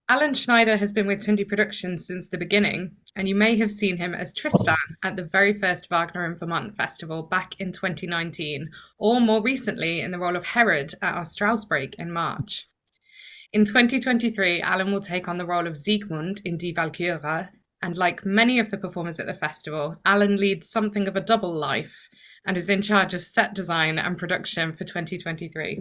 Alan Schneider has been with Tundi Productions since the beginning, and you may have seen him as Tristan at the very first Wagner in Vermont festival back in 2019, or more recently in the role of Herod at our Strauss break in March. In 2023, Alan will take on the role of Siegmund in Die Walküre, and like many of the performers at the festival, Alan leads something of a double life and is in charge of set design and production for 2023.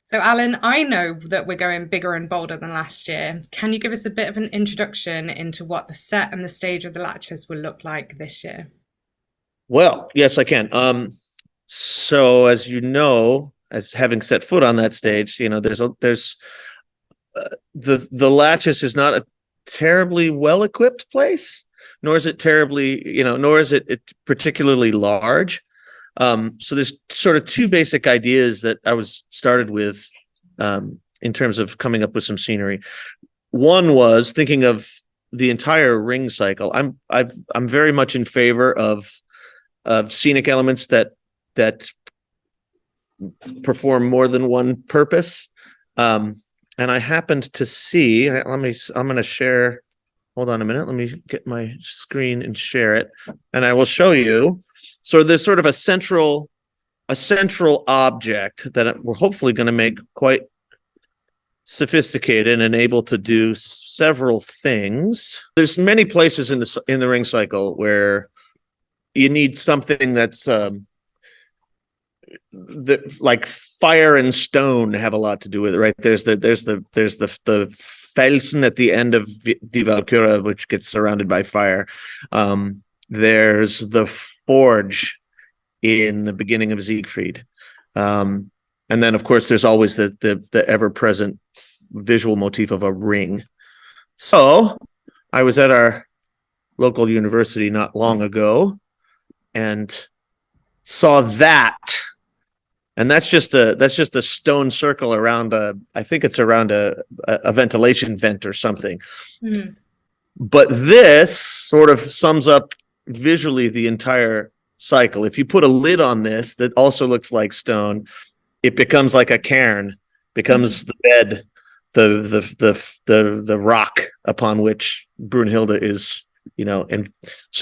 So, Alan, I know that we're going bigger and bolder than last year. Can you give us a bit of an introduction into what the set and the stage of the Latches will look like this year? Well, yes, I can. So as you know, as having set foot on that stage, there's the Latches is not a terribly well equipped place, nor is it terribly, nor is it particularly large. So there's sort of two basic ideas that I was started with in terms of coming up with some scenery. One was thinking of the entire ring cycle. I'm very much in favor of scenic elements that perform more than one purpose. And I happened to see, I'm going to share, hold on a minute. Let me get my screen and share it. And I will show you. So there's sort of a central object that we're hopefully going to make quite sophisticated and able to do several things. There's many places in the ring cycle where you need something that's like fire and stone have a lot to do with it, right? There's the Felsen at the end of Die Walküre, which gets surrounded by fire. There's the forge in the beginning of Siegfried, and then of course there's always the ever-present visual motif of a ring. So I was at our local university not long ago and saw that. And that's just a stone circle around I think it's around a ventilation vent or something. Mm. But this sort of sums up visually the entire cycle. If you put a lid on this that also looks like stone, it becomes like a cairn, becomes the bed, the rock upon which Brunhilde is,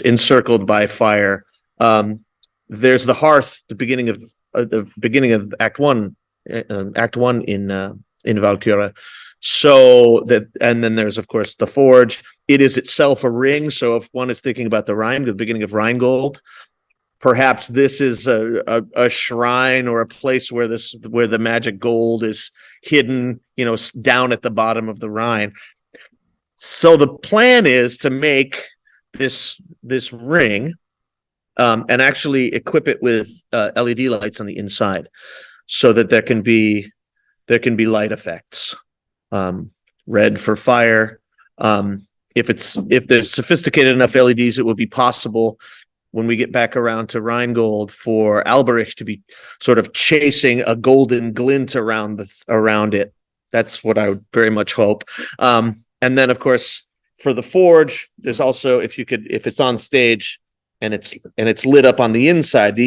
encircled by fire. There's the hearth, the beginning of Act One in Walküre. So that, and then there's of course the forge. It is itself a ring. So if one is thinking about the beginning of Rheingold, perhaps this is a shrine or a place where the magic gold is hidden, down at the bottom of the Rhine. So the plan is to make this ring. And actually equip it with LED lights on the inside, so that there can be light effects. Red for fire. If there's sophisticated enough LEDs, it will be possible when we get back around to Rheingold for Alberich to be sort of chasing a golden glint around it. That's what I would very much hope. And then of course for the forge, there's also if it's on stage. And it's lit up on the inside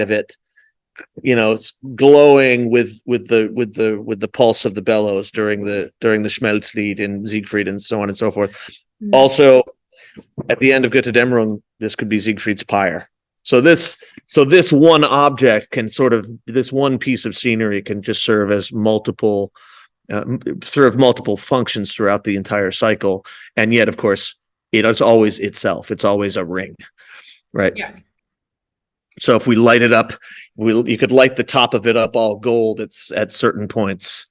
of it, it's glowing with the pulse of the bellows during the Schmelzlied in Siegfried and so on and so forth. Mm-hmm. Also, at the end of Götterdämmerung, this could be Siegfried's pyre. So this one object can this one piece of scenery can just serve as multiple functions throughout the entire cycle, and yet, of course, it is always itself. It's always a ring. Right. Yeah. So if we light it up, you could light the top of it up all gold. It's at certain points.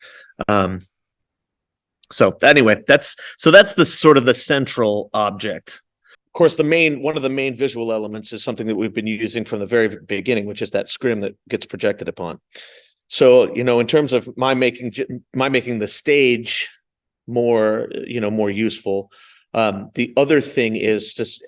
So anyway, that's the sort of the central object. Of course, one of the main visual elements is something that we've been using from the very beginning, which is that scrim that gets projected upon. So in terms of my making the stage more useful. The other thing is just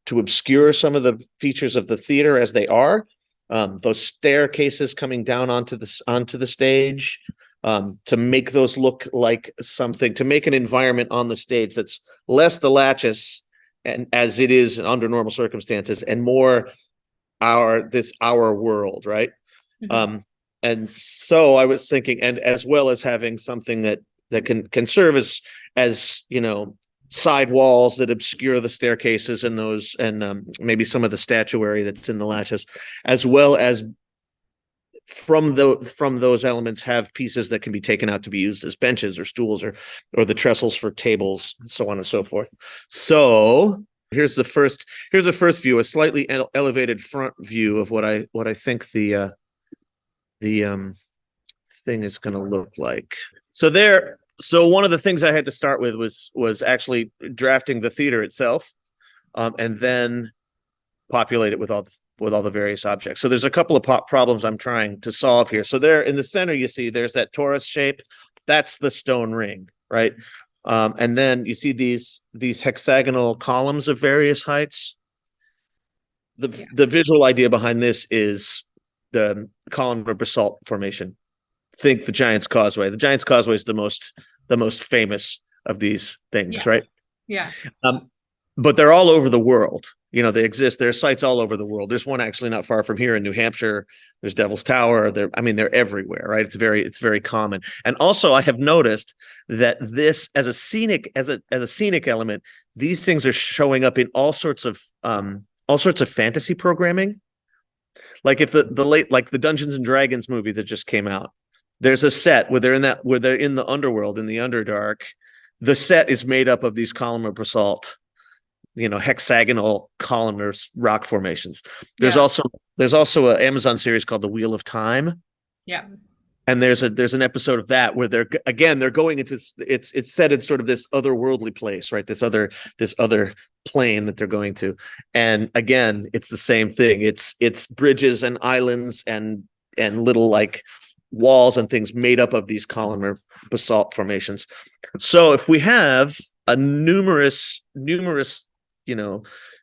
to obscure some of the features of the theater as they are. Those staircases coming down onto the stage, to make those look like something, to make an environment on the stage that's less the Latches and as it is under normal circumstances, and more our world, right? Mm-hmm. And so I was thinking, and as well as having something that that can serve as side walls that obscure the staircases and those, and maybe some of the statuary that's in the lattice, as well as from those elements have pieces that can be taken out to be used as benches or stools or the trestles for tables, and so on and so forth. So here's the first view, a slightly elevated front view of what I think the thing is going to look like. So one of the things I had to start with was actually drafting the theater itself, and then populate it with all the various objects. So there's a couple of problems I'm trying to solve here. So there in the center, you see there's that torus shape. That's the stone ring, right? And then you see these hexagonal columns of various heights. The visual idea behind this is the columnar basalt formation. Think the Giant's Causeway. The Giant's Causeway is the most famous of these things, right? Yeah. But they're all over the world. They exist. There are sites all over the world. There's one actually not far from here in New Hampshire. There's Devil's Tower. They're everywhere, right? It's very common. And also, I have noticed that this, as a scenic element, these things are showing up in all sorts of fantasy programming. Like if the Dungeons and Dragons movie that just came out, there's a set where they're in the underworld, in the Underdark. The set is made up of these columnar basalt, hexagonal columnar rock formations. There's also an Amazon series called The Wheel of Time. Yeah. And there's an episode of that where they're going into it's set in sort of this otherworldly place, right? This other plane that they're going to. And again, it's the same thing. It's bridges and islands and little like walls and things made up of these columnar basalt formations. So if we have a numerous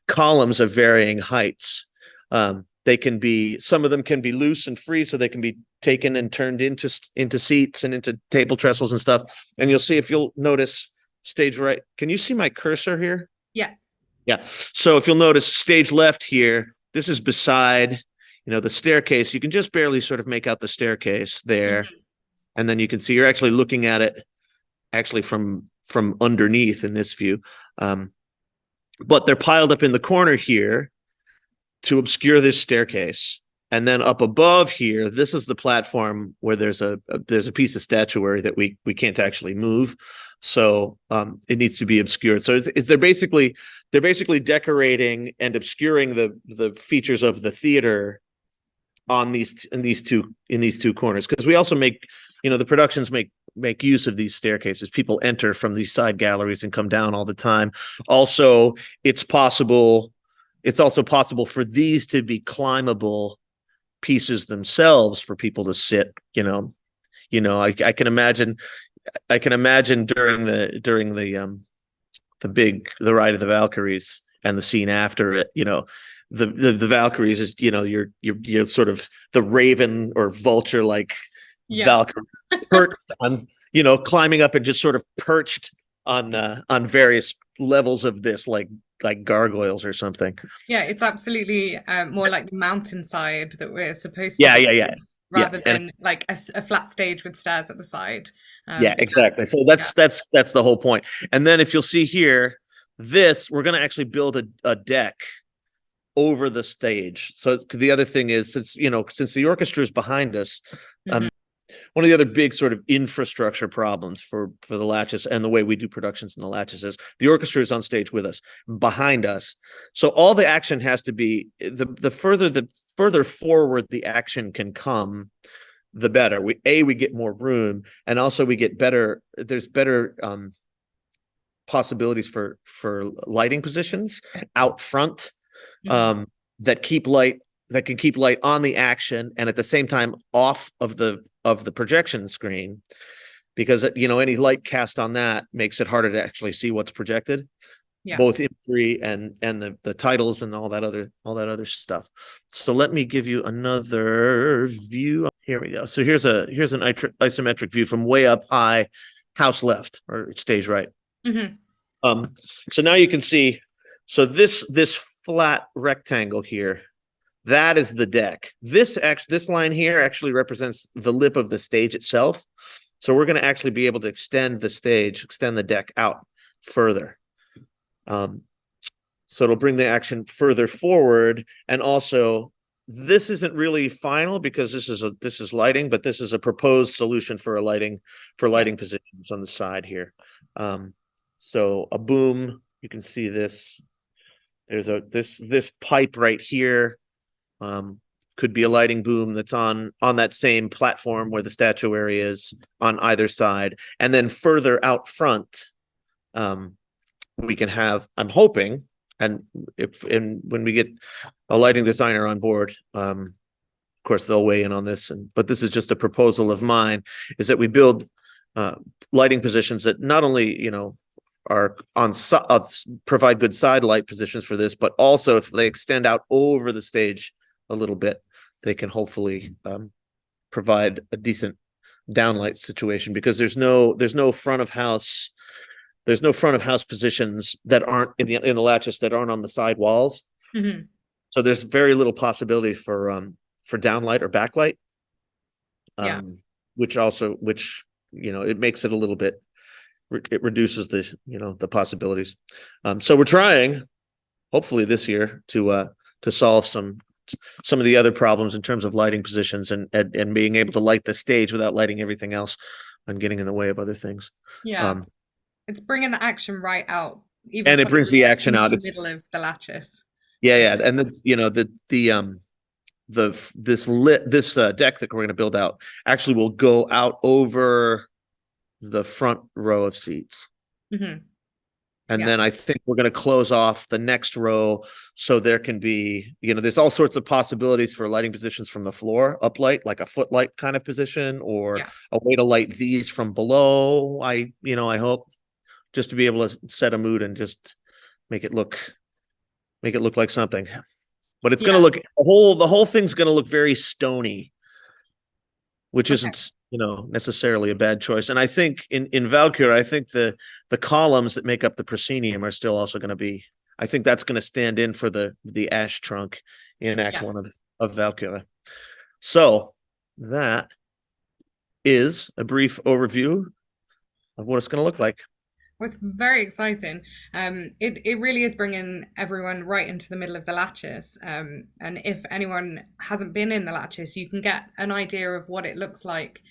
columns of varying heights, some of them can be loose and free, so they can be taken and turned into seats and into table trestles and stuff. And you'll see, if you'll notice, stage right. Can you see my cursor here? Yeah. So if you'll notice, stage left here, this is beside the staircase. You can just barely sort of make out the staircase there. Mm-hmm. And then you can see you're actually looking at it actually from underneath in this view. But they're piled up in the corner here to obscure this staircase. And then up above here, this is the platform where there's a piece of statuary that we can't actually move. So it needs to be obscured. So they're basically decorating and obscuring the features of the theater in these two corners, because we also make the productions make use of these staircases. People enter from these side galleries and come down all the time. Also, it's also possible for these to be climbable pieces themselves for people to sit. I can imagine during the Ride of the Valkyries and the scene after it, the Valkyries is, you're sort of the raven or vulture like Valkyries perched on, climbing up and just sort of perched on various levels of this, like gargoyles or something. Yeah, it's absolutely more like the mountainside that we're supposed to. Rather than like a flat stage with stairs at the side. Exactly. So that's the whole point. And then if you'll see here, we're going to actually build a deck over the stage. So the other thing is, since the orchestra is behind us, mm-hmm. One of the other big sort of infrastructure problems for the Latches and the way we do productions in the Latches is the orchestra is on stage with us, behind us. So all the action has to be the further forward the action can come, the better. We get more room, and also we get better. There's better possibilities for lighting positions out front, mm-hmm. that can keep light on the action and at the same time off of the projection screen, because any light cast on that makes it harder to actually see what's projected, both imagery and the titles and all that other stuff. So let me give you another view. Here we go. So here's an isometric view from way up high, house left or stage right. Mm-hmm. So now you can see, so this flat rectangle here, that is the deck. This line here actually represents the lip of the stage itself. So we're going to actually be able to extend the deck out further. So it'll bring the action further forward. And also, this isn't really final because this is lighting, but this is a proposed solution for lighting positions on the side here. So a boom, you can see this. There's this pipe right here. Could be a lighting boom that's on that same platform where the statuary is on either side. And then further out front, we can have, I'm hoping, and when we get a lighting designer on board, of course they'll weigh in on this, but this is just a proposal of mine, is that we build lighting positions that not only, are provide good side light positions for this, but also if they extend out over the stage a little bit, they can hopefully provide a decent downlight situation, because there's no front of house positions that aren't in the lattice, that aren't on the side walls. Mm-hmm. So there's very little possibility for downlight or backlight. Which it makes it a little bit, it reduces the possibilities. So we're trying, hopefully this year, to solve some of the other problems in terms of lighting positions and being able to light the stage without lighting everything else and getting in the way of other things. It's bringing the action right out, and it brings the action out. It's the middle of the lattice. And this deck that we're going to build out actually will go out over the front row of seats. Mm-hmm. And then I think we're going to close off the next row, so there can be, there's all sorts of possibilities for lighting positions from the floor, uplight, like a footlight kind of position, or a way to light these from below. I hope, just to be able to set a mood and just make it look like something. But it's going to look, the whole thing's going to look very stony, which isn't necessarily a bad choice. And I think in Valkyrie, I think the columns that make up the proscenium are still also going to be, I think that's going to stand in for the ash trunk in Act 1 of Valkyrie. So that is a brief overview of what it's going to look like. Well, it's very exciting. It really is bringing everyone right into the middle of the lattice. And if anyone hasn't been in the lattice, you can get an idea of what it looks like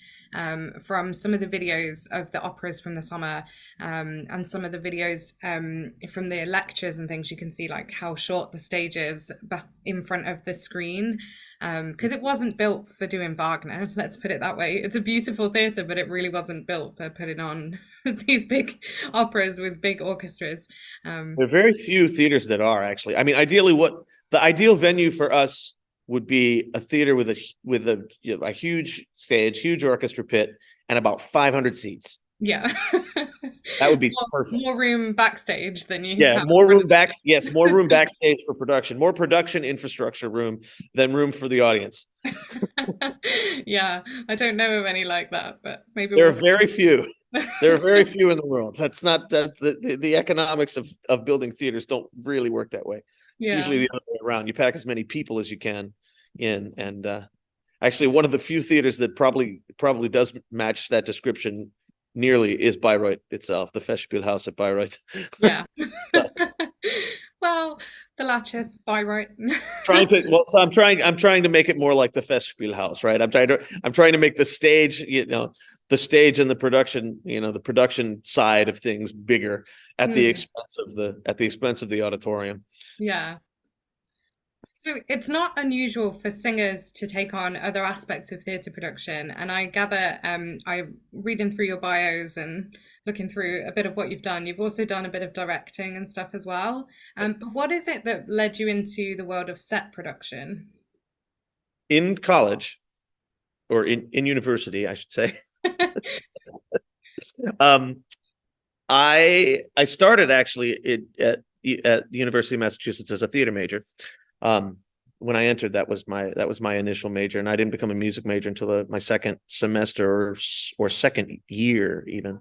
from some of the videos of the operas from the summer, and some of the videos from the lectures and things. You can see like how short the stage is in front of the screen, because it wasn't built for doing Wagner, let's put it that way. It's a beautiful theatre, but it really wasn't built for putting on these big operas with big orchestras. There are very few theaters that are, actually. I mean, ideally, what the ideal venue for us would be a theater with a huge stage, huge orchestra pit, and about 500 seats. Yeah. That would be perfect. More room backstage than you have. More room more room backstage for production, more production infrastructure room than room for the audience. Yeah, I don't know of any like that, but maybe there are very few. There are very few in the world. That's not the economics of building theaters don't really work that way. It's usually the other way around. You pack as many people as you can in, and actually one of the few theaters that probably does match that description nearly is Bayreuth itself, the Festspielhaus at Bayreuth. Yeah. Well, the Lattice, Bayreuth. So I'm trying to make it more like the Festspielhaus, right? I'm trying to make the stage, the stage and the production, the production side of things bigger at the expense of the auditorium. Yeah. So it's not unusual for singers to take on other aspects of theatre production, and I gather, I'm reading through your bios and looking through a bit of what you've done. You've also done a bit of directing and stuff as well. But what is it that led you into the world of set production? In college, or in university, I should say. I started actually at the University of Massachusetts as a theater major. When I entered, that was my initial major, and I didn't become a music major until my second semester or second year even.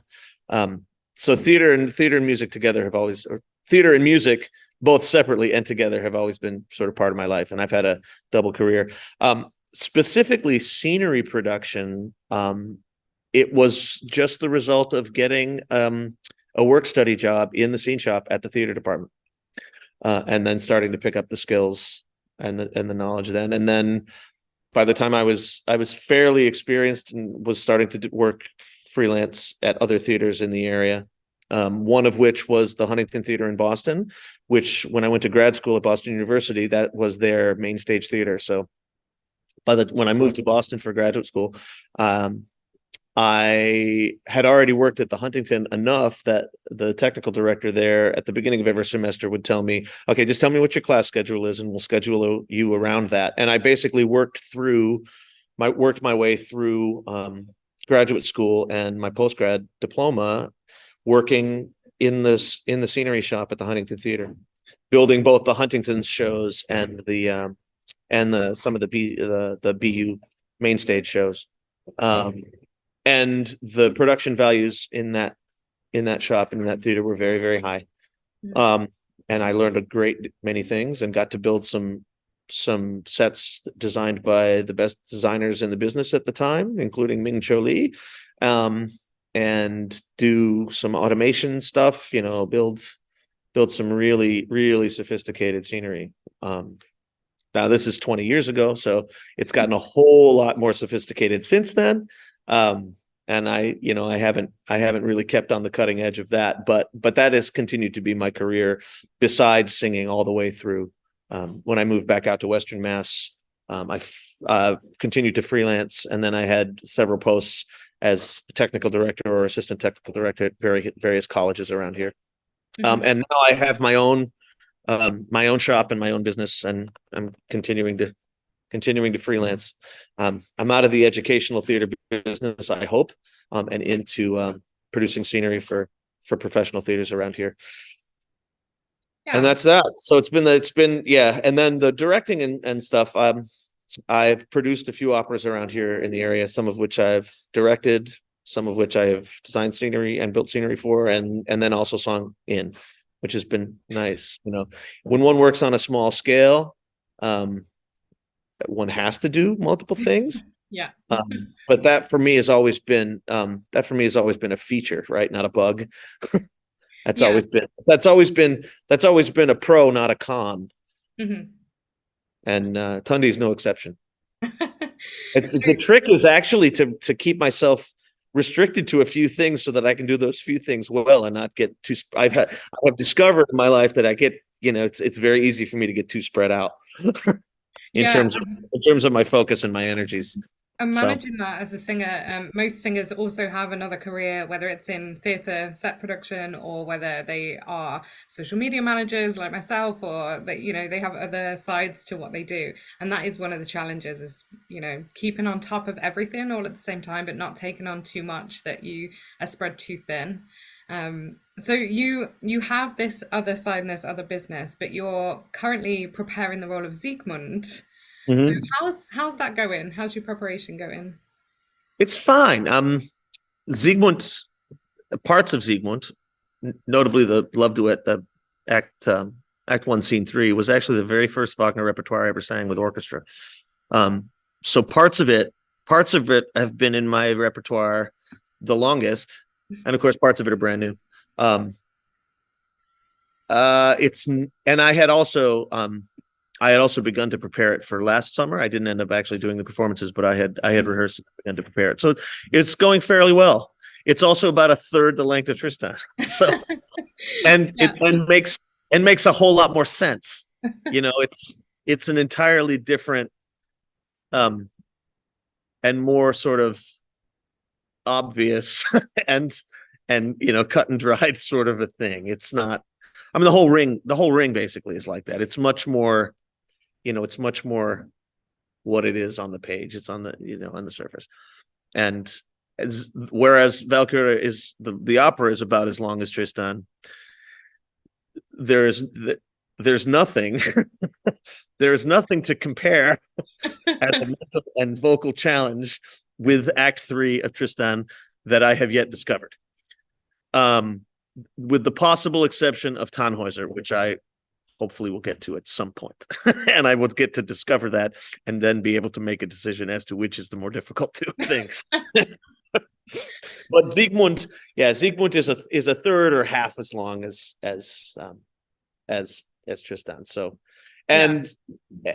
So theater and music together have always, or theater and music both separately and together, have always been sort of part of my life, and I've had a double career. Specifically scenery production, it was just the result of getting a work study job in the scene shop at the theater department, and then starting to pick up the skills and the knowledge then. And then by the time I was fairly experienced and was starting to work freelance at other theaters in the area. One of which was the Huntington Theater in Boston, which when I went to grad school at Boston University, that was their main stage theater. So when I moved to Boston for graduate school, I had already worked at the Huntington enough that the technical director there at the beginning of every semester would tell me, okay, just tell me what your class schedule is and we'll schedule you around that. And I basically worked my way through graduate school and my postgrad diploma working in the scenery shop at the Huntington Theater, building both the Huntington's shows and some of the BU main stage shows. And the production values in that shop and in that theater were very, very high. And I learned a great many things and got to build some sets designed by the best designers in the business at the time, including Ming Cho Lee, and do some automation stuff, build some really, really sophisticated scenery. Now this is 20 years ago, so it's gotten a whole lot more sophisticated since then. And I haven't really kept on the cutting edge of that, but that has continued to be my career besides singing all the way through. When I moved back out to Western Mass, I continued to freelance, and then I had several posts as technical director or assistant technical director at various colleges around here. And now I have my own shop and my own business, and I'm continuing to freelance. I'm out of the educational theater business, I hope, and into producing scenery for professional theaters around here. Yeah. And that's that. So it's been yeah. And then the directing and stuff. I've produced a few operas around here in the area, some of which I've directed, some of which I have designed scenery and built scenery for, and then also sung in, which has been nice. When one works on a small scale, one has to do multiple things. Yeah. But that for me has always been a feature, right? Not a bug. That's always been a pro, not a con. Mm-hmm. And Tundi's no exception. The trick is actually to keep myself restricted to a few things so that I can do those few things well and not get too. I've discovered in my life that I get, it's very easy for me to get too spread out in terms of my focus and my energies. And managing that as a singer, most singers also have another career, whether it's in theatre set production or whether they are social media managers like myself, or they have other sides to what they do. And that is one of the challenges, is keeping on top of everything all at the same time, but not taking on too much that you are spread too thin. So you have this other side and this other business, but you're currently preparing the role of Siegmund. Mm-hmm. So how's that going? How's your preparation going? It's fine. Siegmund, parts of Siegmund, notably the love duet, the Act 1, Scene 3, was actually the very first Wagner repertoire I ever sang with orchestra. So parts of it have been in my repertoire the longest, and of course parts of it are brand new. I had also begun to prepare it for last summer. I didn't end up actually doing the performances, but I had rehearsed and begun to prepare it. So it's going fairly well. It's also about a third the length of Tristan. So it makes a whole lot more sense. It's an entirely different and more sort of obvious and cut and dried sort of a thing. It's not, the whole ring basically is like that. It's much more, it's much more what it is on the page. It's on the, on the surface. And whereas Valkyria is the opera is about as long as Tristan, there's nothing, there's nothing to compare as a mental and vocal challenge with Act 3 of Tristan that I have yet discovered. With the possible exception of Tannhäuser, which I hopefully will get to at some point. And I will get to discover that and then be able to make a decision as to which is the more difficult thing. But Siegmund, yeah, Siegmund is a third or half as long as Tristan. So, Yeah.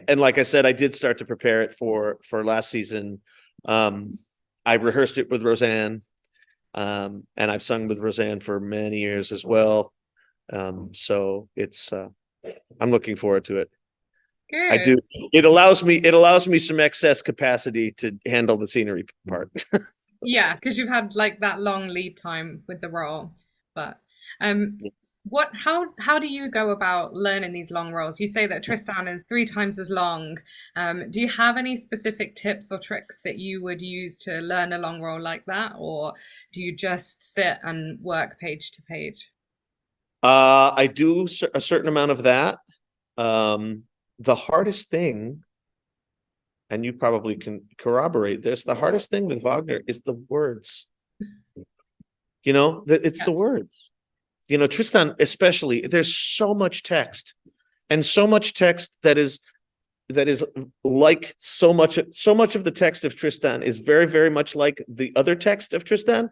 and like I said, I did start to prepare it for last season. I rehearsed it with Roseanne, and I've sung with Roseanne for many years as well. So it's I'm looking forward to it. I Good. do. It allows me some excess capacity to handle the scenery part. Yeah, because you've had like that long lead time with the role. But um what how do you go about learning these long roles? You say that Tristan is 3 times as long. Do you have any specific tips or tricks that you would use to learn a long role like that, or do you just sit and work page to page? I do a certain amount of that. The hardest thing, and you probably can corroborate this, the hardest thing with Wagner is the words. It's Yeah. the words. Tristan, especially, there's so much text, and so much text that is like so much of the text of Tristan is very, very much like the other text of Tristan,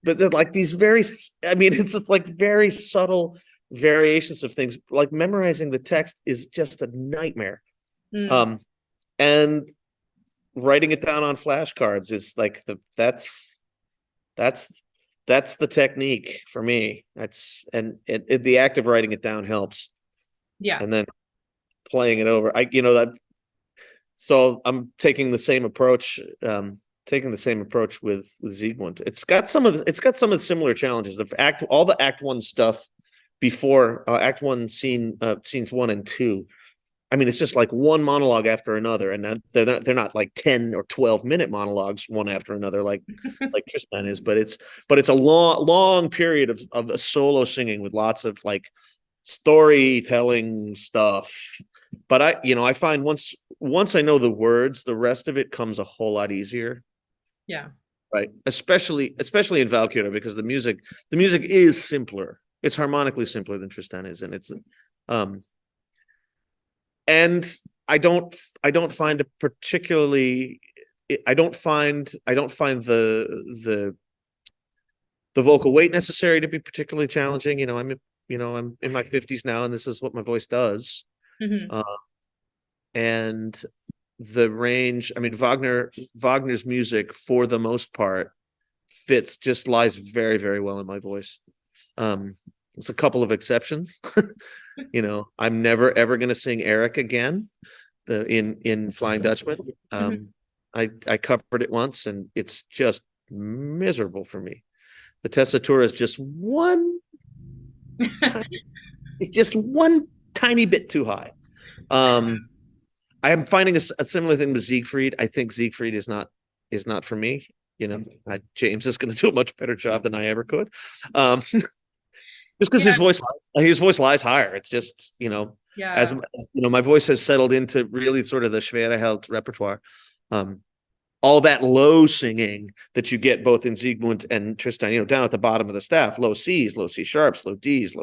but they're like these it's just like very subtle variations of things. Like memorizing the text is just a nightmare. Mm, And writing it down on flashcards is like that's that's the technique for me. The act of writing it down helps, yeah. and then playing it over. So I'm taking the same approach. With Siegmund. It's got some of the similar challenges. All the Act One stuff before Act One scenes 1 and 2. I mean, it's just like one monologue after another, and they're not like 10 or 12 minute monologues one after another like Tristan is, but it's a long period of a solo singing with lots of like storytelling stuff. But I find once I know the words, the rest of it comes a whole lot easier. Yeah. Right. Especially in Valkyria, because the music is simpler. It's harmonically simpler than Tristan is, and it's and I don't find a particularly I don't find the vocal weight necessary to be particularly challenging. I'm in my 50s now, and this is what my voice does. Hmm. Uh, and the range, I mean, Wagner's music, for the most part, lies very, very well in my voice. There's a couple of exceptions. I'm never ever going to sing Eric again, in Flying Dutchman. Hmm. I covered it once, and it's just miserable for me. The tessitura is just tiny, it's just one tiny bit too high. I am finding a similar thing with Siegfried. I think Siegfried is not for me. James is going to do a much better job than I ever could. Just because Yeah. his voice lies higher. It's just, as Yeah. my voice has settled into really sort of the Schwereheld repertoire. All that low singing that you get both in Siegmund and Tristan, down at the bottom of the staff, low C's, low C sharps, low D's,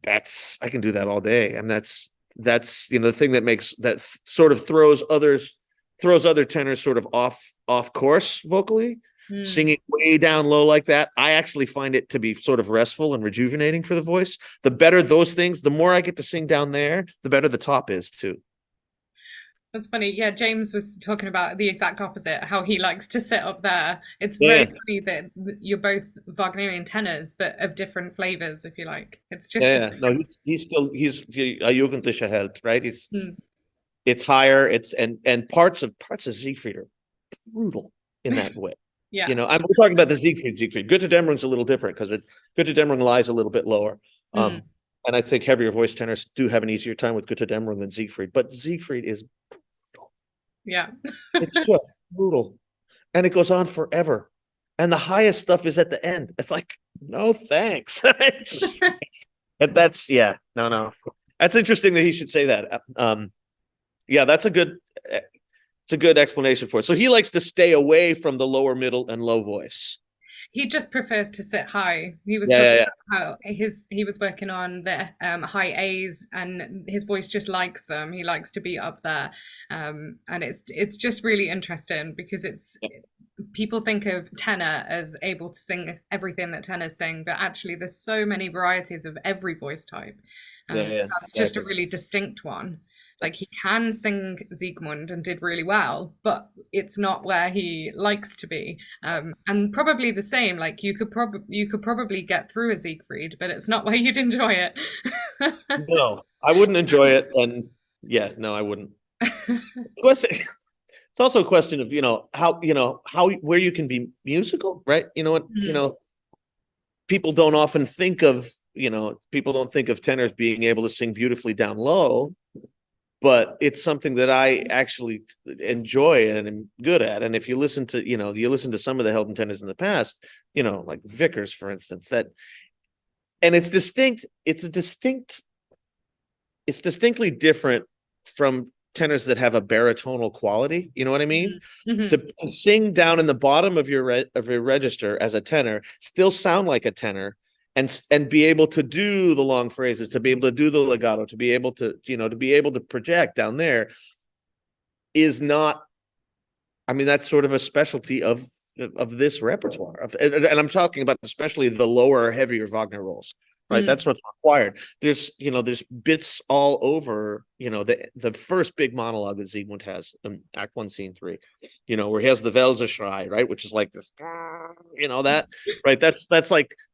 I can do that all day. And that's the thing that sort of throws other tenors sort of off course vocally. Mm. Singing way down low like that, I actually find it to be sort of restful and rejuvenating for the voice. The better those things, the more I get to sing down there, the better the top is too. That's funny. Yeah, James was talking about the exact opposite, how he likes to sit up there. It's very Yeah, funny that you're both Wagnerian tenors, but of different flavors, if you like. It's just a yeah. No, different. he's a Jugendlicher Held, right? Mm. It's higher. And parts of Siegfried are brutal in that way. Yeah. We're talking about the Siegfried. Götterdämmerung's a little different because Götterdämmerung lies a little bit lower. Mm. And I think heavier voice tenors do have an easier time with Götterdämmerung than Siegfried. But Siegfried is brutal. Yeah. It's just brutal. And it goes on forever. And the highest stuff is at the end. It's like, no, thanks. And that's, yeah, no. That's interesting that he should say that. Yeah, it's a good explanation for it. So he likes to stay away from the lower, middle, and low voice. He just prefers to sit high. He was Yeah, talking yeah, about how he was working on the high A's, and his voice just likes them. He likes to be up there, and it's just really interesting because it's yeah, people think of tenor as able to sing everything that tenors sing, but actually there's so many varieties of every voice type. yeah, yeah, That's just a exactly. really distinct one. Like he can sing Siegmund and did really well, but it's not where he likes to be. And probably the same. Like you could probably get through a Siegfried, but it's not where you'd enjoy it. No, I wouldn't enjoy it, and yeah, no, I wouldn't. Question. It's also a question of how where you can be musical, right? You know what? Mm, People don't often think of people don't think of tenors being able to sing beautifully down low, but it's something that I actually enjoy and am good at. And if you listen to you listen to some of the Helden tenors in the past, like Vickers, for instance, that and it's distinct. It's distinctly different from tenors that have a baritonal quality. You know what I mean? mm, mhm. To sing down in the bottom of your register as a tenor, still sound like a tenor, and be able to do the long phrases, to be able to do the legato, to be able to to be able to project down there is not. I mean, that's sort of a specialty of this repertoire. And I'm talking about especially the lower, heavier Wagner roles, right? That's Mm, what's required. There's bits all over, the first big monologue that Siegmund has in Act 1, Scene 3, where he has the Welserschrei, right? Which is like this, that, right?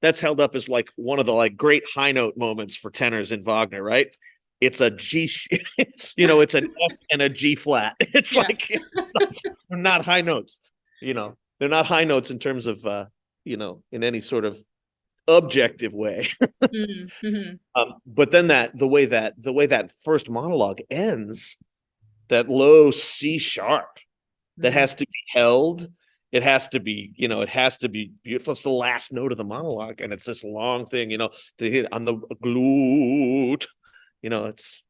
That's held up as like one of the like great high note moments for tenors in Wagner, right? It's a G, it's an F and a G flat. It's yeah. like not high notes. They're not high notes in terms of in any sort of objective way. Mm, mhm. But then the way that first monologue ends, that low C sharp that Mm. has to be held. It has to be beautiful. It's the last note of the monologue, and it's this long thing, to hit on the glute. It's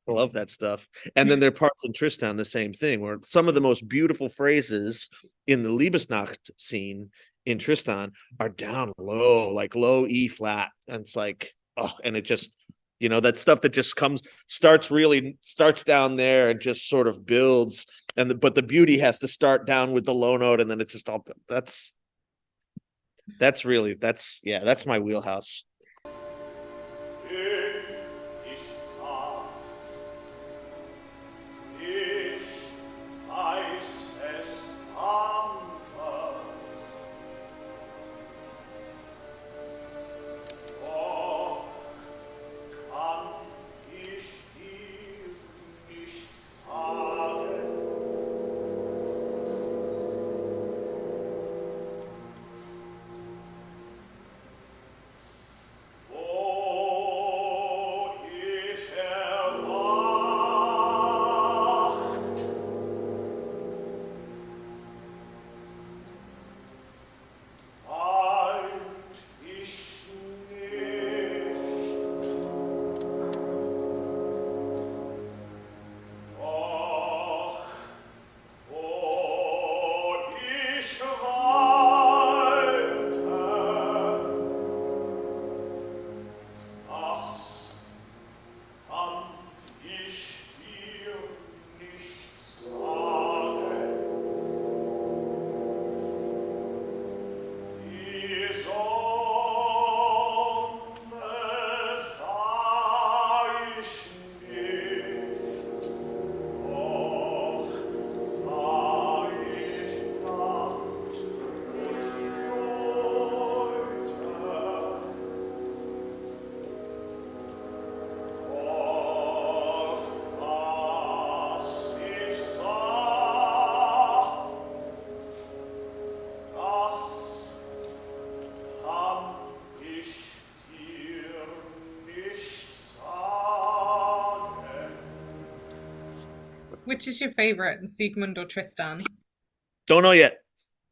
I love that stuff. And then there are parts in Tristan, the same thing, where some of the most beautiful phrases in the Liebesnacht scene in Tristan are down low, like low E flat. And it's like, oh, and it just, that stuff that just starts down there and just sort of builds. But the beauty has to start down with the low note, and then it just all that's my wheelhouse. Which is your favorite, Siegmund or Tristan? Don't know yet.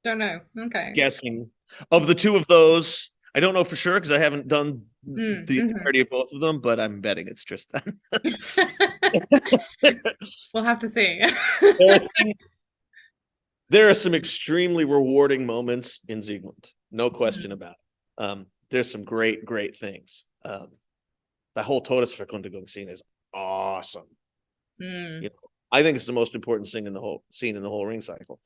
Don't know. Okay. Guessing of the two of those. I don't know for sure because I haven't done Mm, the mhm. entirety of both of them, but I'm betting it's Tristan. We'll have to see. there, are things, there are some extremely rewarding moments in Siegmund. no question about it. There's some great things. That whole Todesverkündigung scene is awesome. Mm. I think it's the most important thing in the whole scene in the whole Ring cycle,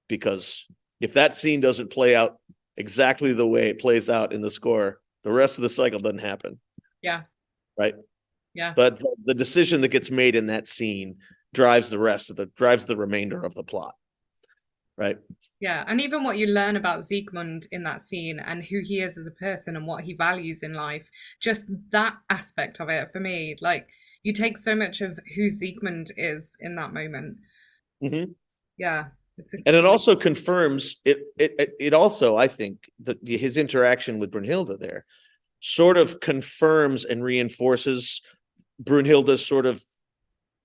because if that scene doesn't play out exactly the way it plays out in the score, the rest of the cycle doesn't happen. Yeah. Right. Yeah. But the decision that gets made in that scene drives the remainder of the plot. Right. Yeah. And even what you learn about Siegmund in that scene and who he is as a person and what he values in life, just that aspect of it, for me, like, you take so much of who Siegmund is in that moment. Mm-hmm. Yeah. And it also confirms it. It also, I think, that his interaction with Brunhilde there sort of confirms and reinforces Brunhilde's sort of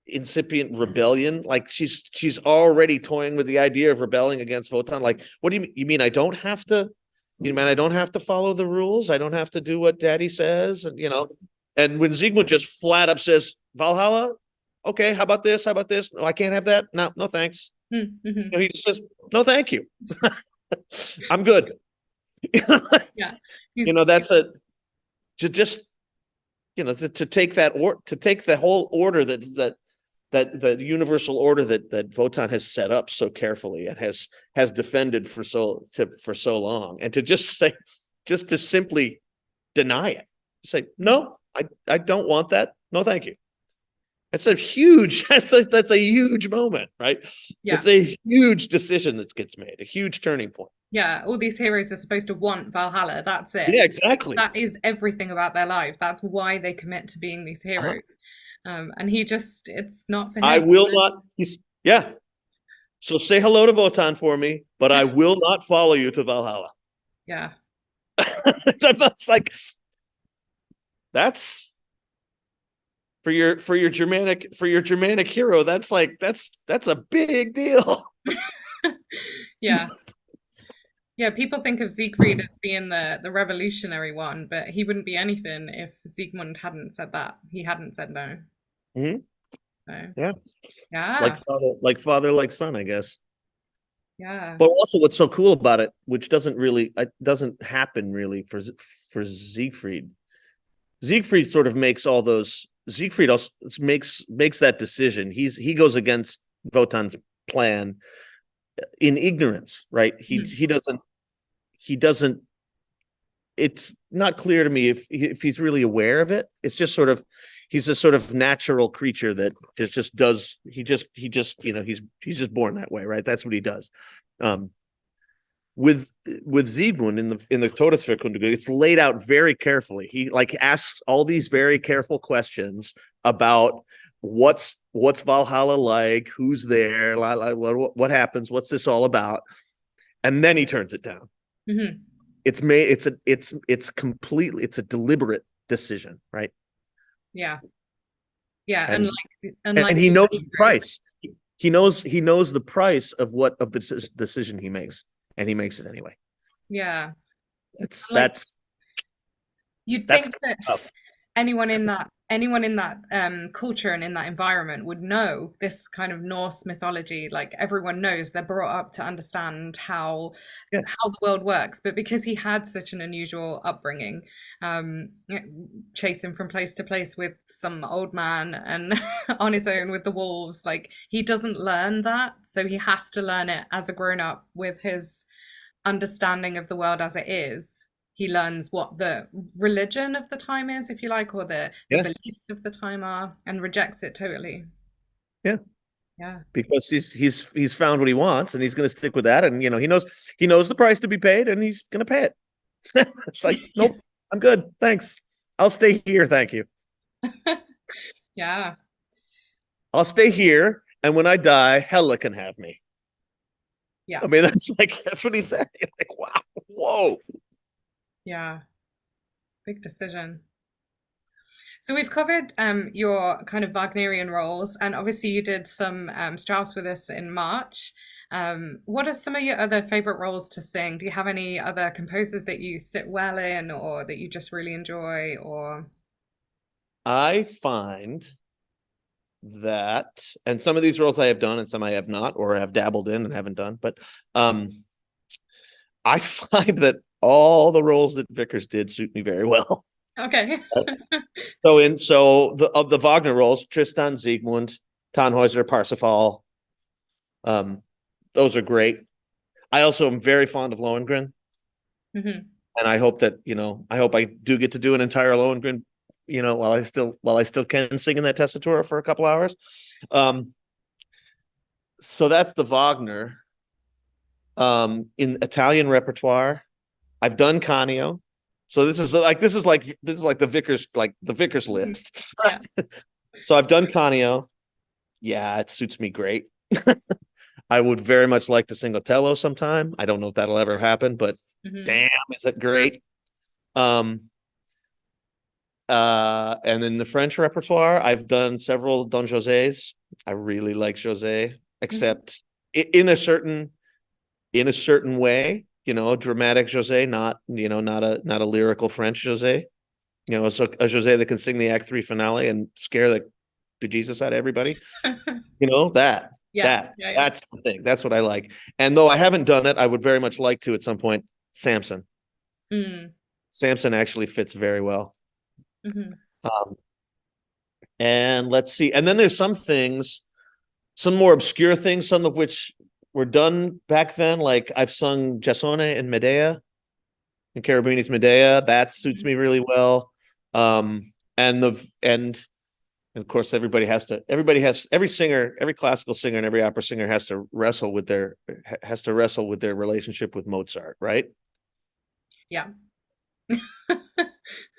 incipient rebellion. Like she's already toying with the idea of rebelling against Wotan. Like, what do you mean? You mean I don't have to? You mean I don't have to follow the rules? I don't have to do what Daddy says? And and when Siegmund just flat up says Valhalla, okay, how about this? How about this? No, I can't have that. No thanks. Mm-hmm. He just says, no, thank you. I'm good. Yeah. That's to take the whole order that the universal order that Wotan has set up so carefully and has defended for so long, and to just to simply deny it, say, no, I don't want that. No, thank you. That's a huge moment, right? Yeah. It's a huge decision that gets made, a huge turning point. Yeah, all these heroes are supposed to want Valhalla. That's it. Yeah, exactly. That is everything about their life. That's why they commit to being these heroes. And it's not for him. I will not. Yeah. So say hello to Wotan for me, but I will not follow you to Valhalla. Yeah. That's like, that's for your Germanic hero. That's a big deal. Yeah. Yeah, people think of Siegfried as being the revolutionary one, but he wouldn't be anything if Siegmund hadn't said that. He hadn't said no. Mm-hmm. So, yeah. Like father, like son, I guess. Yeah. But also, what's so cool about it, which doesn't happen really for Siegfried. Siegfried sort of makes all those. Siegfried also makes that decision. He goes against Wotan's plan in ignorance, right? He doesn't. It's not clear to me if he's really aware of it. It's just sort of, he's a sort of natural creature that he's just born that way, right? That's what he does. With Siegmund in the Todesverkündigung, it's laid out very carefully. He asks all these very careful questions about what's Valhalla like, who's there, what happens, what's this all about, and then he turns it down. Mm-hmm. It's a deliberate decision, right? Yeah. And he knows the price. He knows the price of the decision he makes, and he makes it anyway. Yeah. You'd think that tough. anyone in that culture and in that environment would know this kind of Norse mythology. Like, everyone knows, they're brought up to understand how the world works. But because he had such an unusual upbringing, chasing from place to place with some old man and on his own with the wolves, like, he doesn't learn that. So he has to learn it as a grown-up with his understanding of the world as it is. He learns what the religion of the time is, if you like, or the beliefs of the time are, and rejects it totally. Yeah. Because he's found what he wants, and he's going to stick with that. And he knows the price to be paid, and he's going to pay it. It's like, nope, I'm good, thanks. I'll stay here, thank you. Yeah. I'll stay here, and when I die, Hela can have me. Yeah. I mean, that's what he said. Like, wow, whoa. Yeah, big decision. So we've covered your kind of Wagnerian roles, and obviously you did some Strauss with us in March. What are some of your other favorite roles to sing? Do you have any other composers that you sit well in, or that you just really enjoy? Or I find that, and some of these roles I have done and some I have not, or have dabbled in and haven't done, but I find that all the roles that Vickers did suit me very well. Okay. So the of the Wagner roles, Tristan, Siegmund, Tannhäuser, Parsifal, um, those are great. I also am very fond of Lohengrin, Hmm. and I hope that I hope I do get to do an entire Lohengrin, while I still can sing in that tessitura for a couple hours. Um, so that's the Wagner. In Italian repertoire, I've done Canio. So this is like the Vickers Hmm. list. Yeah. So I've done Canio. Yeah, it suits me great. I would very much like to sing Otello sometime. I don't know if that'll ever happen, but Hmm. damn, is it great? Um, and in the French repertoire, I've done several Don Jose's. I really like Jose, Hmm. except in a certain way, dramatic Jose, not a lyrical French Jose. So a Jose that can sing the Act Three finale and scare the bejesus out of everybody. That Yeah. that Yeah. Yeah. that's the thing. That's what I like. And though I haven't done it, I would very much like to at some point. Samson. Mm. Samson actually fits very well. Hmm. Um, and let's see. And then there's some things, some more obscure things, some of which were done back then. Like I've sung Jasone and Medea and Cherubini's Medea. That suits me really well. Um, and of course every singer, every classical singer and every opera singer has to wrestle with their relationship with Mozart, right? Yeah.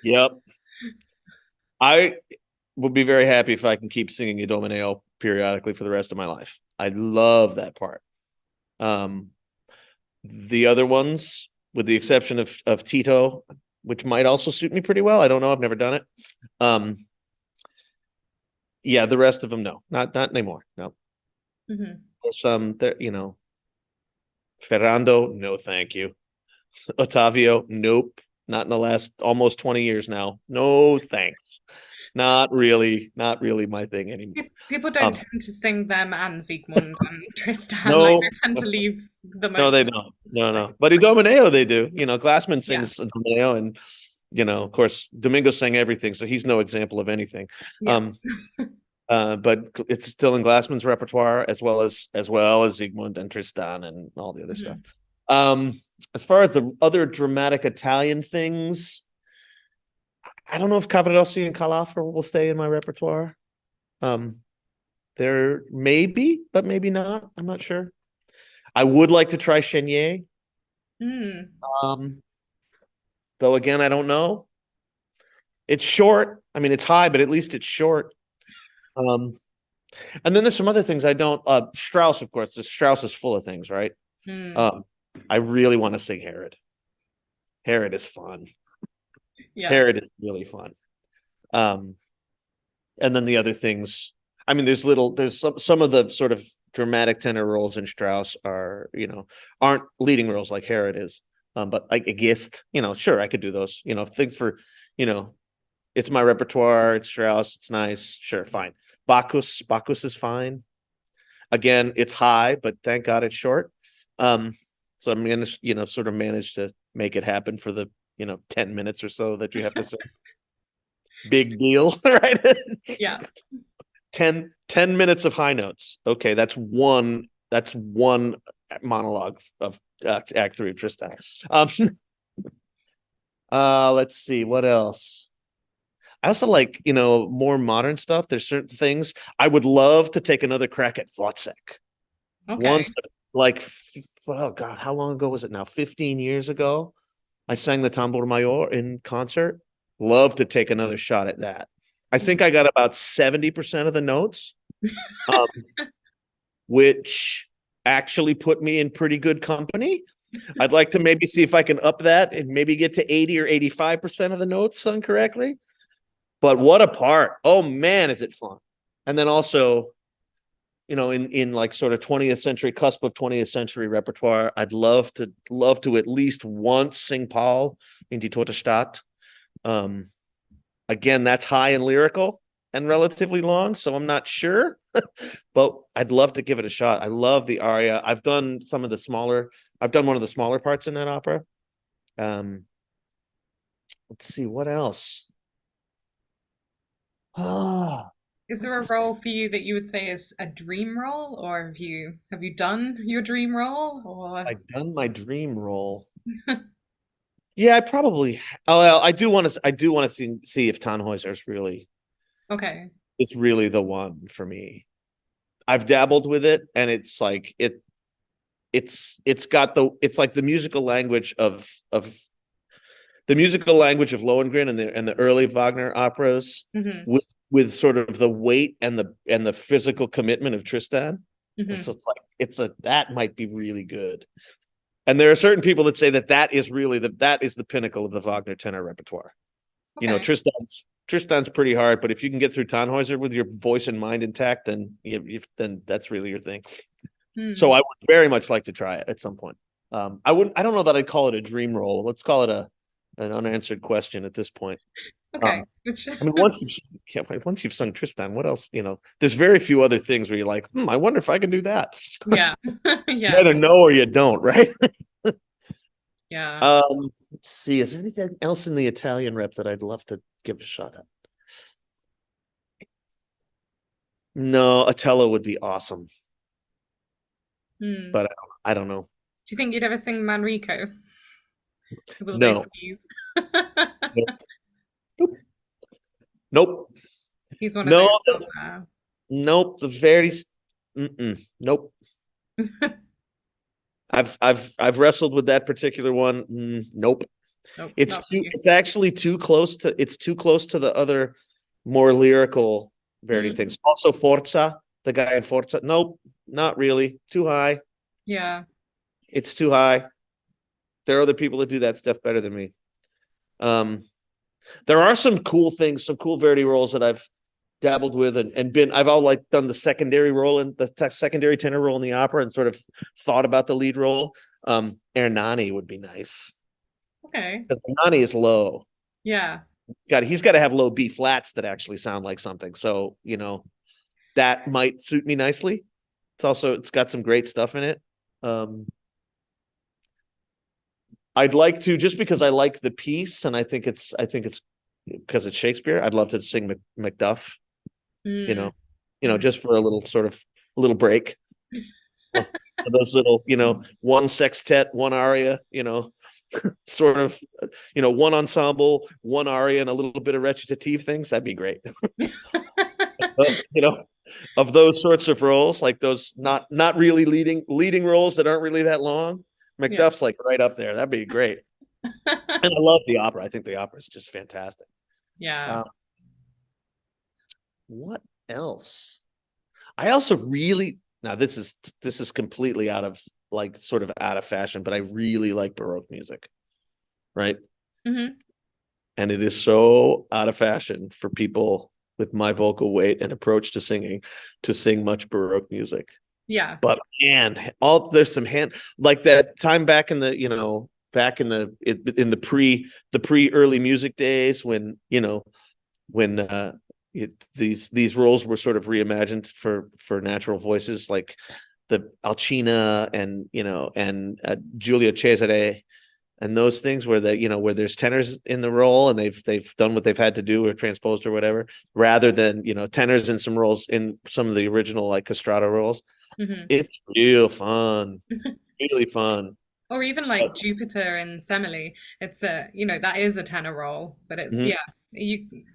Yep. I would be very happy if I can keep singing Idomeneo periodically for the rest of my life. I love that part. Um, the other ones, with the exception of Tito, which might also suit me pretty well. I don't know. I've never done it. Um, yeah, the rest of them, no, not anymore. No, Hmm. some there, Ferrando, no, thank you. Ottavio, nope, not in the last almost 20 years now. No, thanks. Not really my thing anymore. People don't Um, tend to sing them and Siegmund and Tristan. Like no, they tend to leave the no, they Mozart. don't. No, Like, no. But Idomeneo, they do. Glassman yeah. sings Idomeneo, and of course, Domingo sang everything, so he's no example of anything. Yeah. Um, but it's still in Glassman's repertoire as well as Siegmund and Tristan and all the other stuff. Hmm. Um, as far as the other dramatic Italian things, I don't know if Cavaradossi and Calafra will stay in my repertoire. Um, there maybe, but maybe not. I'm not sure. I would like to try Chenier. Mm. Um, though again, I don't know. It's short. I mean, it's high, but at least it's short. Um, and then there's some other things I don't. Strauss, of course. Strauss is full of things, right? Mm. Um, I really want to sing Herod. Herod is fun. Yeah. Herod is really fun. Um, and then the other things. I mean, there's some of the sort of dramatic tenor roles in Strauss aren't leading roles like Herod is. But like a Gist, sure, I could do those. Think for, you know, it's my repertoire. It's Strauss. It's nice. Sure, fine. Bacchus is fine. Again, it's high, but thank God it's short. Um, so I'm gonna, sort of manage to make it happen for the, 10 minutes or so that you have to say. Big deal, right? Yeah. 10 minutes of high notes. Okay, that's one monologue of Act Three of Tristan. Um, let's see what else. I also like, more modern stuff. There's certain things I would love to take another crack at Wozzeck. Okay. Once, like, oh God, how long ago was it now? 15 years ago, I sang the Tambor Mayor in concert. Love to take another shot at that. I think I got about 70% of the notes, um, which actually put me in pretty good company. I'd like to maybe see if I can up that and maybe get to 80 or 85% of the notes sung correctly. But what a part. Oh man, is it fun. And then also, in like sort of 20th century, cusp of 20th century repertoire, I'd love to at least once sing Paul in Die Tote Stadt. Um, again, that's high and lyrical. and relatively long, so I'm not sure, but I'd love to give it a shot. I love the aria. I've done one of the smaller parts in that opera. Um, let's see what else. Ah, Is there a role for you that you would say is a dream role, or have you done your dream role, or I've done my dream role. Yeah, I probably. Oh, well, I do want to see if Tannhäuser's okay. really the one for me. I've dabbled with it, and it's like it's like the musical language of Lohengrin and the early Wagner operas Hmm. with sort of the weight and the physical commitment of Tristan. Hmm. It's that might be really good. And there are certain people that say that is the pinnacle of the Wagner tenor repertoire. Okay. Tristan's pretty hard, but if you can get through Tannhäuser with your voice and mind intact, then then that's really your thing. So Hmm. I would very much like to try it at some point. I don't know that I'd call it a dream role. Let's call it an unanswered question at this point. Okay. Um, I mean, once you've sung Tristan, what else? There's very few other things where you're like, I wonder if I can do that. Yeah. You Yeah. either know or you don't, right? Yeah. Let's see. Is there anything else in the Italian rep that I'd love to give a shot at? No, Otello would be awesome, Hmm. but I don't know. Do you think you'd ever sing Manrico? Will they No, skis? nope, nope, He's one of no, those. nope. Nope. I've wrestled with that particular one. Nope. Nope, It's not for too. you. It's actually too close to. It's too close to the other more lyrical Verdi Mm, things. Also, Forza, the guy in Forza. Nope, not really. Too high. yeah. It's too high. There are other people that do that stuff better than me. Um, there are some cool things, some cool Verdi roles that I've dabbled with and been. I've all like done the secondary role in the secondary tenor role in the opera and sort of thought about the lead role. Ernani would be nice Okay. because Ernani is low. Yeah. He's got to have low B flats that actually sound like something. So that might suit me nicely. It's got some great stuff in it. Um, I'd like to just because I like the piece and I think it's because it's Shakespeare. I'd love to sing Macduff. You Mm, know, mm. just for a little break. Those little, one sextet, one aria, sort of, one ensemble, one aria, and a little bit of recitative things. That'd be great. you know, of those sorts of roles, like those not really leading roles that aren't really that long. Yeah. Macduff's like right up there. That'd be great. And I love the opera. I think the opera is just fantastic. Yeah. Uh, what else? I also really now this is completely out of like sort of out of fashion, but I really like Baroque music, right? Hmm. And it is so out of fashion for people with my vocal weight and approach to singing to sing much Baroque music. Yeah. But man, there's some hand like that time back in the in the pre early music days when when these roles were sort of reimagined for natural voices like the Alcina and Giulio Cesare and those things where where there's tenors in the role and they've done what they've had to do or transposed or whatever rather than tenors in some roles in some of the original like castrato roles. Hmm. It's real fun, really fun. Or even But, like Jupiter and Semele. It's that is a tenor role, but it's mhm. yeah,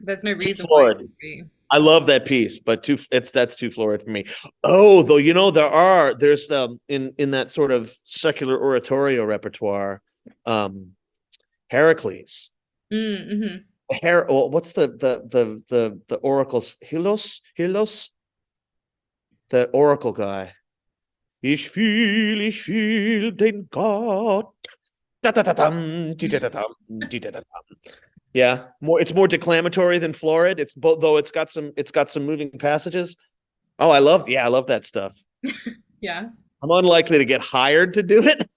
there's no Too reason why it florid. would be. I love that piece, but that's too florid for me. Oh, though there's in that sort of secular oratorio repertoire, um, Heracles. Mm-hmm. What's the oracles? Hylos, the oracle guy. Ich fühl den Gott. Da-da-da-dum, di-da-da-dum. Yeah, it's more declamatory than florid. It's both though it's got some moving passages. Oh, I love that stuff. Yeah. I'm unlikely to get hired to do it.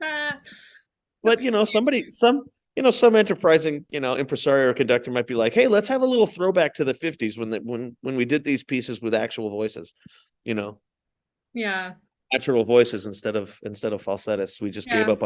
Ah, But that's somebody some enterprising, impresario or conductor might be like, hey, let's have a little throwback to the 50s when we did these pieces with actual voices, you know, Yeah. natural voices instead of falsettists. We just Yeah. gave up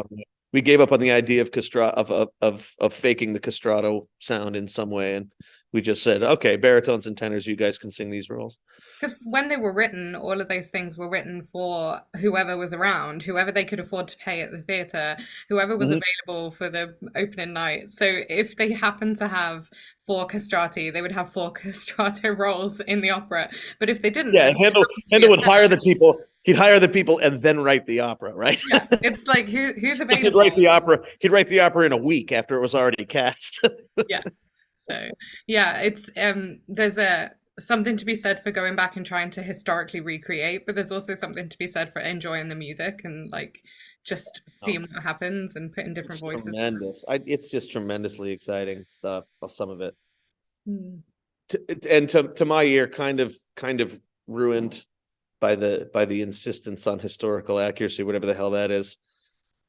on the idea of of faking the castrato sound in some way, and we just said, okay, baritones and tenors, you guys can sing these roles. Because when they were written, all of those things were written for whoever was around, whoever they could afford to pay at the theatre, whoever was Mhm. available for the opening night. So if they happened to have four castrati, they would have four castrato roles in the opera. But if they didn't, Yeah, then and Handel it happened to be Handel a would hire the tenor. people. He'd hire the people and then write the opera, right? Yeah, it's like who's He'd write available? the opera. He'd write the opera in a week after it was already cast. Yeah. So yeah, it's there's a something to be said for going back and trying to historically recreate, but there's also something to be said for enjoying the music and like just Oh, seeing what happens and putting different it's voices. tremendous. It's just tremendously exciting stuff. Some of it, Mm. and to my ear, kind of ruined by the insistence on historical accuracy, whatever the hell that is.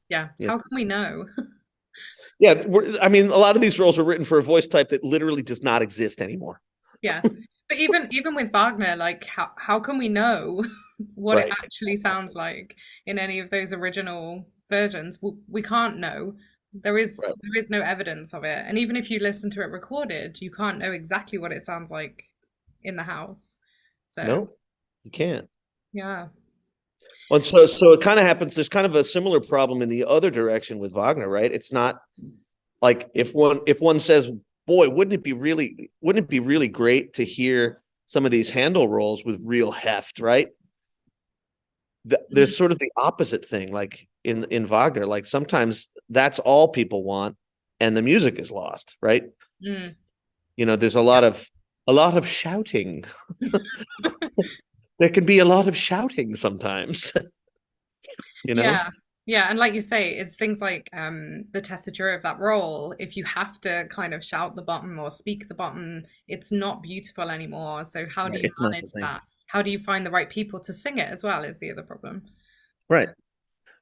Yeah, Yeah, how can we know? yeah. I mean, a lot of these roles were written for a voice type that literally does not exist anymore. Yeah, but even with Wagner, like how can we know what it Right. actually sounds like in any of those original versions? We can't know. Right. There is no evidence of it, and even if you listen to it recorded, you can't know exactly what it sounds like in the house. So No, you can't. yeah. Well, so it kind of happens. There's kind of a similar problem in the other direction with Wagner, right? It's not like if one says, "Boy, wouldn't it be really great to hear some of these Handel roles with real heft?" Right? Mhm. There's sort of the opposite thing, like in Wagner. Like sometimes that's all people want, and the music is lost, right? Mm. There's Yeah. a lot of shouting. There can be a lot of shouting sometimes, you know. Yeah. Yeah, and like you say, it's things like the tessiture of that role. If you have to kind of shout the bottom or speak the bottom, it's not beautiful anymore. So how do Right. you It's not the manage thing, that? How do you find the right people to sing it as well is the other problem. right?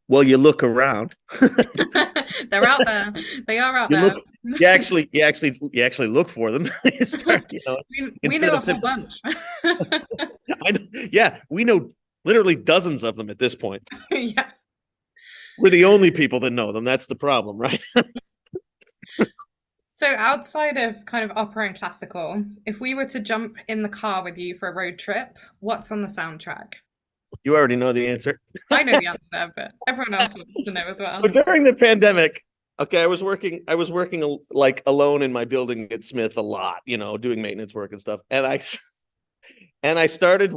Well, you look around. They're out there. They are out You there. look. You actually look for them. You start, We instead know of a whole simply. bunch. Yeah, we know literally dozens of them at this point. Yeah. We're the only people that know them. That's the problem, right? So outside of kind of opera and classical, if we were to jump in the car with you for a road trip, what's on the soundtrack? You already know the answer. I know the answer, but everyone else wants to know as So well. during the pandemic, okay, I was working like alone in my building at Smith a lot, doing maintenance work and stuff. And I started,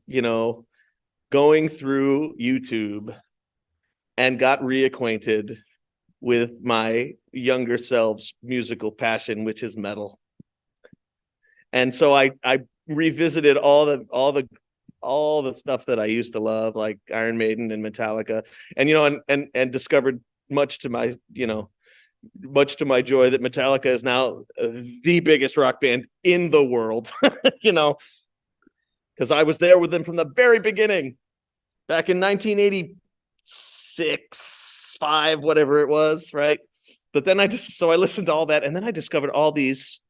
you know, going through YouTube and got reacquainted with my younger self's musical passion, which is metal. And so I revisited all the stuff that I used to love, like Iron Maiden and Metallica, and and discovered much to my much to my joy that Metallica is now the biggest rock band in the world. you know, because I was there with them from the very beginning, back in 1986, five, whatever it was, right? But then I listened to all that, and then I discovered all these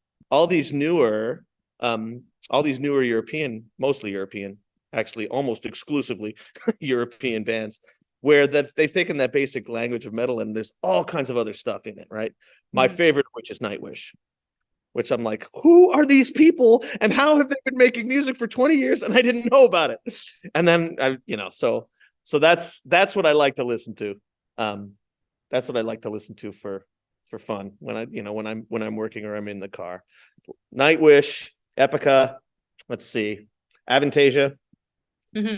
newer all these newer European, mostly European, actually almost exclusively European bands, where that they've taken that basic language of metal and there's all kinds of other stuff in it, right? My Mm. favorite, which is Nightwish, which I'm like, who are these people and how have they been making music for 20 years and I didn't know about it? And then so that's what I like to listen to. Um, that's what I like to listen to for fun when when I'm working or I'm in the car. Nightwish, Epica, let's see, Avantasia. Hmm.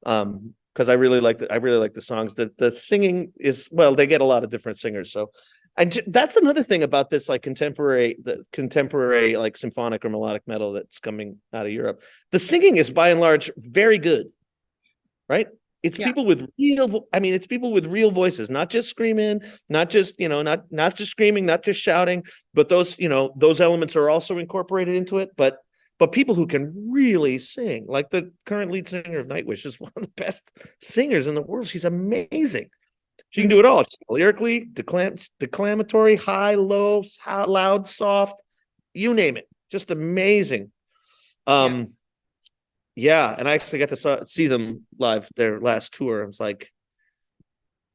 Because I really like the songs. The singing is, well, they get a lot of different singers. So that's another thing about this, like the contemporary like symphonic or melodic metal that's coming out of Europe. The singing is by and large very good, right? It's Yeah. people with it's people with real voices, not just screaming, not just, not just screaming, not just shouting, but those elements are also incorporated into it. But people who can really sing, like the current lead singer of Nightwish is one of the best singers in the world. She's amazing. She can do it all. It's lyrically, declamatory, high, low, loud, soft, you name it. Just amazing. Yeah, and I actually got to see them live their last tour. I was like,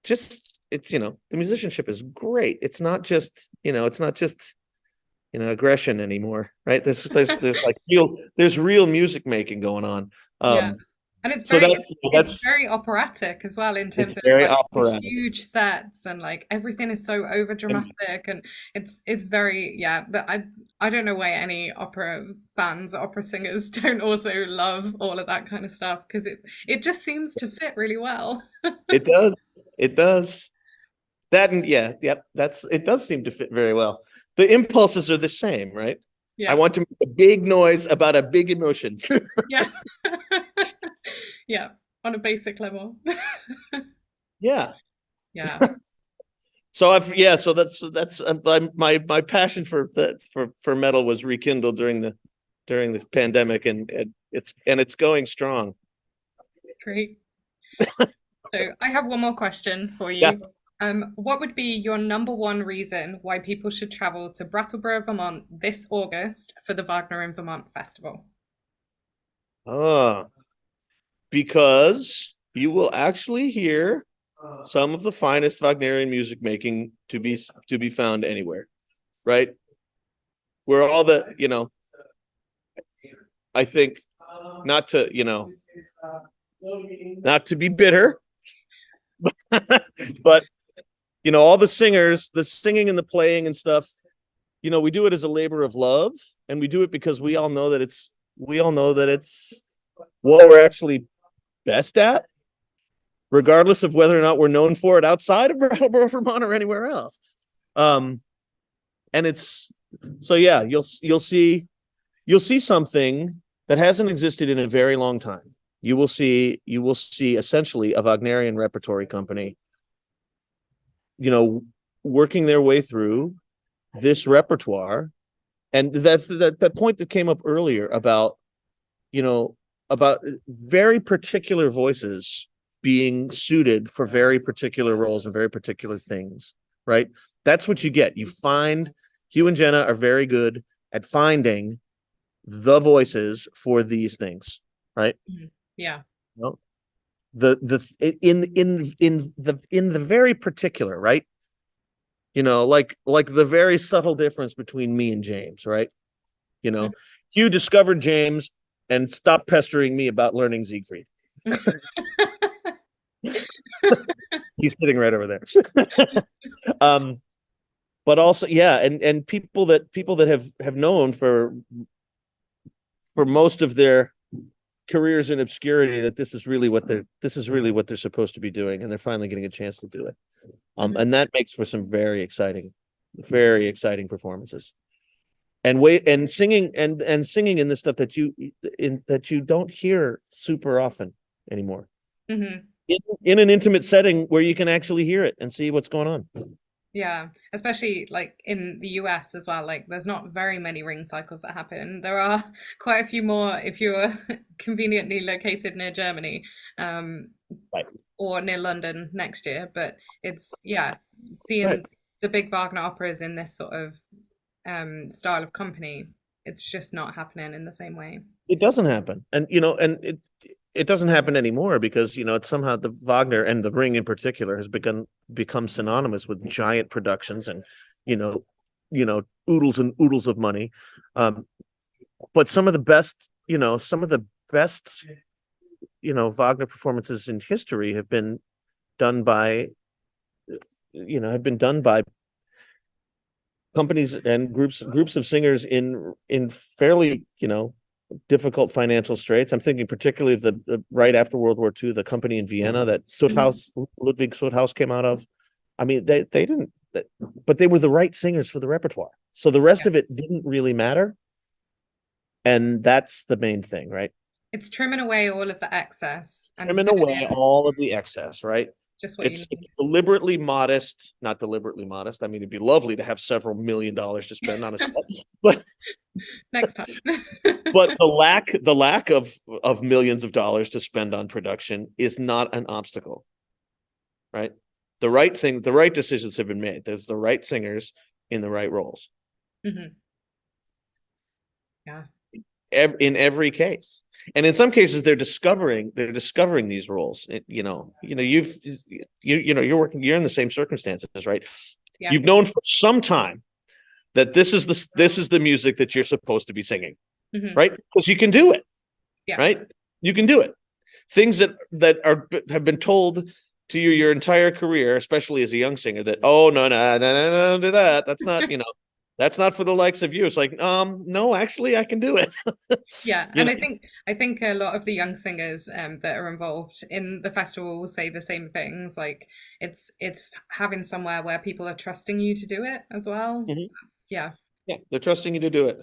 it's the musicianship is great. It's not just aggression anymore, right? There's like real music making going on. Yeah. And So it's very operatic as well, in terms of very like the operatic. huge sets, and like everything is so over dramatic, and it's very, yeah. But I don't know why any opera fans, opera singers don't also love all of that kind of stuff, because it just seems to fit really well. It does. It does. That and it does seem to fit very well. The impulses are the same, right? I Yeah. want to make a big noise about a big emotion. Yeah. Yeah. On a basic level. Yeah. Yeah. So so that's my passion for metal was rekindled during the pandemic, and it's going strong. Great. So I have one more question for Yeah. you. What would be your number one reason why people should travel to Brattleboro, Vermont this August for the Wagner in Vermont Festival? Because you will actually hear some of the finest Wagnerian music making to be found anywhere, right? Where all I think, not to be bitter, but all the singers, the singing and the playing and stuff, we do it as a labor of love, and we do it because we all know that it's what we're actually best at, regardless of whether or not we're known for it outside of Brattleboro, Vermont, or anywhere else. And it's so, yeah, you'll see something that hasn't existed in a very long time. You will see essentially a Wagnerian repertory company, working their way through this repertoire. And that's that point that came up earlier about very particular voices being suited for very particular roles and very particular things, right? That's what you get. You find Hugh and Jenna are very good at finding the voices for these things, right? Yeah. Well, in the very particular, right? Like the very subtle difference between me and James, right? Hugh discovered James and stopped pestering me about learning Siegfried. He's sitting right over there. But also, yeah, and people that have known for most of their careers in obscurity that this is really what they're supposed to be doing, and they're finally getting a chance to do it. And that makes for some very exciting performances. And singing in the stuff that you don't hear super often anymore. Mm-hmm. In an intimate setting where you can actually hear it and see what's going on. Yeah, especially like in the US as well. Like, there's not very many ring cycles that happen. There are quite a few more if you're conveniently located near Germany, Right. or near London next year. But it's, yeah, seeing Right. the big Wagner operas in this sort of style of company, it's just not happening in the same way. It doesn't happen, and it doesn't happen anymore because it's somehow the Wagner and the Ring in particular has become synonymous with giant productions and oodles and oodles of money. But some of the best Wagner performances in history have been done by companies and groups of singers in fairly difficult financial straits. I'm thinking particularly of the right after World War II, the company in Vienna that Ludwig Soothaus came out of. I mean, they didn't, but they were the right singers for the repertoire. So the rest of it didn't really matter. And that's the main thing, right? It's trimming away all of the excess and Trimming away all of the excess, right? just what you It's need. deliberately modest, not deliberately modest. I mean, it'd be lovely to have several $1 million to spend on a set, but Next time. but the lack of millions of dollars to spend on production is not an obstacle, right? the right decisions have been made. There's the right singers in the right roles. Hmm. Yeah. In every case, and in some cases they're discovering these roles. You're in the same circumstances, right? Yeah. You've known for some time that this is the music that you're supposed to be singing, Hmm. right? Because you can do it, Yeah. right? You can do it. Things that have been told to you your entire career, especially as a young singer, that, oh, no, no, no, no, no, do that. That's not, that's not for the likes of you. It's like, no, actually I can do it. Yeah, you and know I think a lot of the young singers that are involved in the festival will say the same things. Like it's having somewhere where people are trusting you to do it as well. Mhm. Yeah, Yeah, they're trusting you to do it,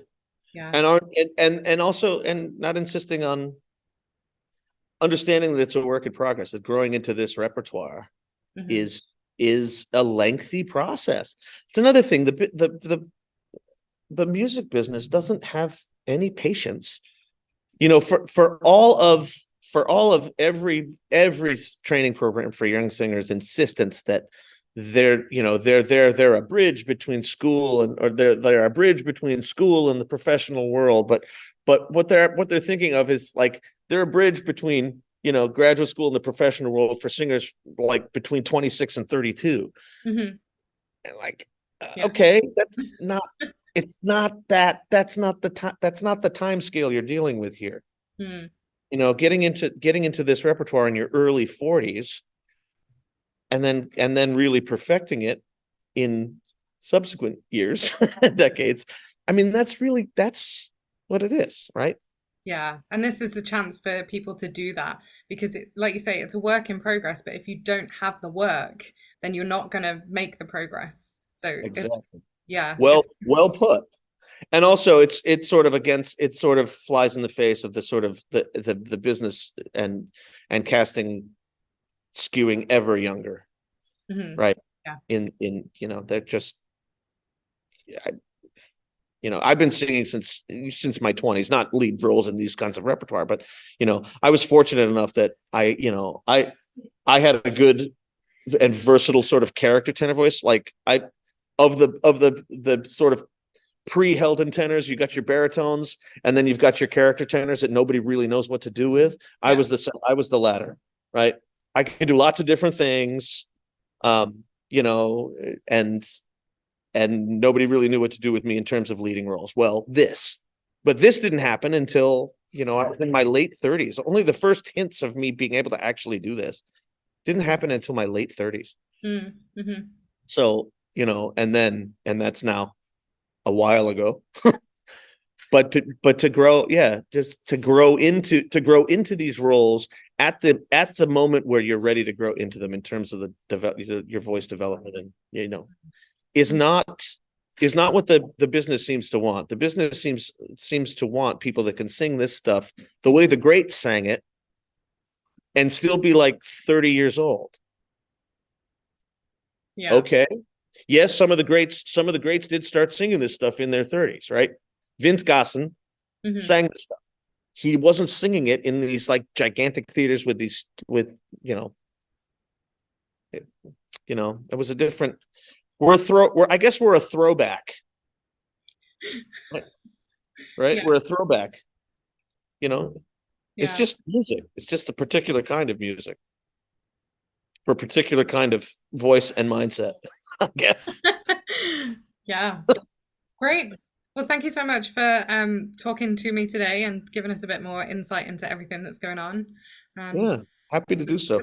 yeah. and are and also and not insisting on understanding that it's a work in progress, that growing into this repertoire Hmm. is a lengthy process. It's another thing. The music business doesn't have any patience. For all of every training program for young singers insistence that they're a bridge between school or they're a bridge between school and the professional world, but what they're thinking of is like they're a bridge between graduate school and the professional world for singers like between 26 and 32. Hmm. And like, Yeah. okay, that's not the time scale you're dealing with here. Mm. Getting into this repertoire in your early 40s and then really perfecting it in subsequent years, decades. I mean, that's what it is, right? Yeah, and this is a chance for people to do that because like you say, it's a work in progress, but if you don't have the work, then you're not going to make the progress. So it's Exactly. yeah, Well put. And also it sort of flies in the face of the sort of the business and casting skewing ever younger, hmm, right? yeah, They're just I've been singing since my 20s, not lead roles in these kinds of repertoire, but I was fortunate enough that I had a good and versatile sort of character tenor voice. Like of the sort of pre-Helden tenors, you got your baritones, and then you've got your character tenors that nobody really knows what to do with. I yeah, was the latter, right? I could do lots of different things, um, you know, and nobody really knew what to do with me in terms of leading roles. But this didn't happen until I was in my late 30s. Only the first hints of me being able to actually do this didn't happen until my late 30s. mm, hmm, So, and that's now a while ago. But to grow, yeah, just to grow into these roles at the moment where you're ready to grow into them in terms of your voice development, and is not is not what the business seems to want. The business seems to want people that can sing this stuff the way the greats sang it and still be like 30 years old. yeah, Okay. Yes, some of the greats did start singing this stuff in their 30s, right? Vint Gassen hmm, sang this stuff. He wasn't singing it in these like gigantic theaters with these with it was a different I guess we're a throwback. Right? Right? yeah, We're a throwback. You know, it's yeah. just music. It's just a particular kind of music for a particular kind of voice and mindset, I guess. Yeah, great. Well, thank you so much for talking to me today and giving us a bit more insight into everything that's going on. Um, Yeah, happy to do so.